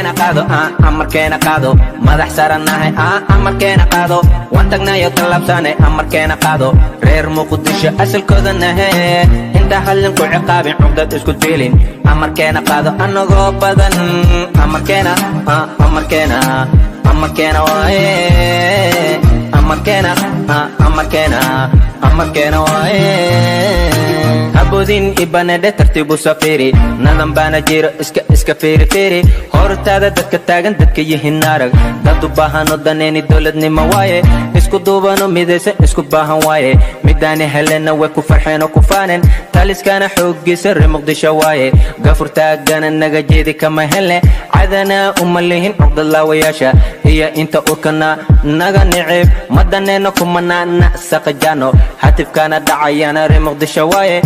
amarkeena qaado amarkeena qaado madax saaranahay amarkeena qaado waan tagnayo talabsane amarkeena qaado reer muqdisho asalkooda nahay inta halin ku ciqaabin cugdad isku diilin amarkeena qaado anagoo badan amarkeena amarkeena amarkeena waaye amarkeena amarkeena amarkeena waaye abudin ibanade tartiibu safiri nadan baana jiro iska fiiri hortaada dadka taagan dadka yihiin arag dad u baahan odaneeni dowladnimo waaye isku duubano midaysan isku baahan waaye midaani helena way ku farxeen oo ku faaneen taliskana xoogiisa reer muqdisho waaye gafur taagana naga jeedi kama hele cadana uma lihin cugdalaawayaasha iyo inta urkana naga nicib madaneena kumanaana saqajano hatifkana dhacayana reer muqdisho waaye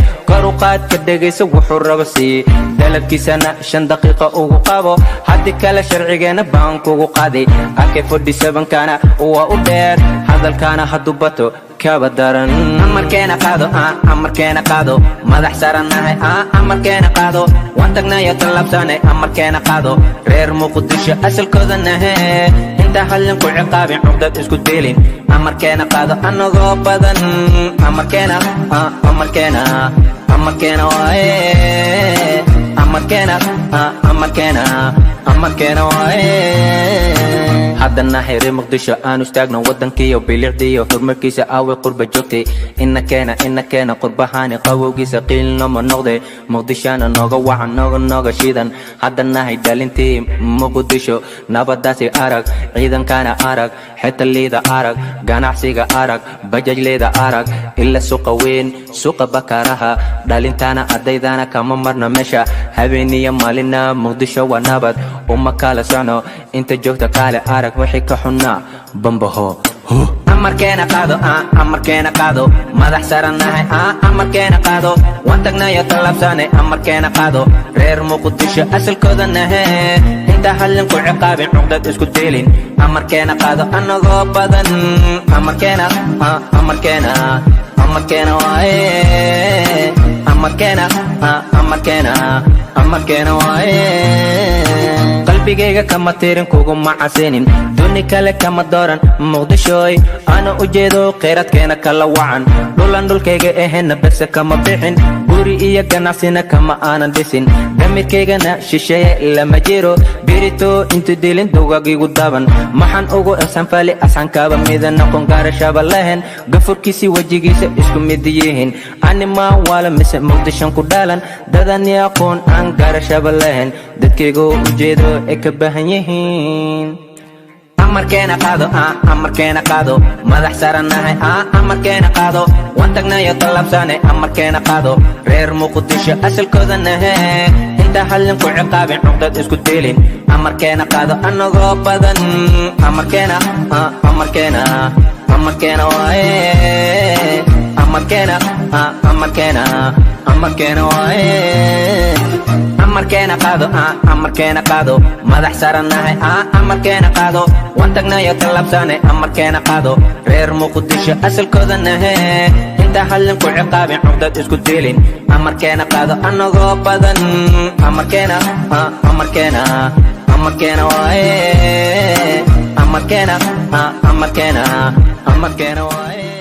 qaad ka dhagayso wuxuu rabo si dalabkiisana 5 daqiiqo ugu qabo hadii kala sharcigeena baan kugu qaaday AK47 kana waa u dheer hadalkana haduu bato kaba daran amarkeena qaado madax saaranahay amarkeena qaado waan tagnayo talabsane amarkeena qaado reer muqdisho asalkooda nahay inta halin ku ciqaabin cugdad isku diilin amarkeena qaado anagoo badan amarkeena amarkeena amarkeena waaye amarkeena amarkeena amarkeena waaye haddana reer muqdisho aanu istaagno wadankiiyo bilicdiyo horumarkiisa aaway qurba joogtay ina keena qurbahani qawowgiisa qiilno ma noqde muqdishona nooga wacan nooga shiidan haddana dhalintii muqdisho nabadaasi arag ciidankana arag xita liida arag ganacsiga arag bajajleeda arag ila suuqa weyn suuqa bakaraha dhalintana ardaydana kama marna meesha habeeniya maalina muqdisho waa nabad uma kala socno inta joogta kale arag wixii ka xunaa bambaho amarkeena qaado madax saaranahay amarkeena qaado waan tagnayo talabsane amarkeena qaado reer muqdisho asalkooda nahay inta halin ku ciqaabin cugdad isku diilin amarkeena qaado anagoo badan amarkeena amarkeena amarkeena waaye amarkeena amarkeena amarkeena waaye qalbigayga kama tirin kugu macasinin duni kale kama dooran muqdishooy ana ujeedo kheyradkeena kala wacan dhulkayga ehena bese kama bixin guri iyo ganacsina kama aanan dhisin damirkaygana shisheeye lama jiro birito intu dilin dugagigu daban maxan ugu ihsanfali asxankaba midana qongaarashaba lahen gafurkiisi wajigiisa isku mid yihiin anima wala mise muqdishan ku dhalan dadani aqoon aan gaarashaba lahen dadkaygu ujeedo ka baahan yihiin amarkeena qaado madax saaranahay amarkeena qaado waan tagnayo talabsane amarkeena qaado reer muqdisho asalkooda nahay inta halin ku ciqaabin cugdad isku diilin amarkeena qaado anagoo badan amarkeena amarkeena amarkeena waaye amarkeena amarkeena amarkeena waaye amarkeena qaado madax saaranahay amarkeena qaado waan tagnayo talabsane amarkeena qaado reer muqdisho asalkooda nahay inta halin ku ciqaabin cugdad isku diilin amarkeena qaado anagoo badan amarkeena amarkeena amarkeena waaye amarkeena amarkeena amarkeena waaye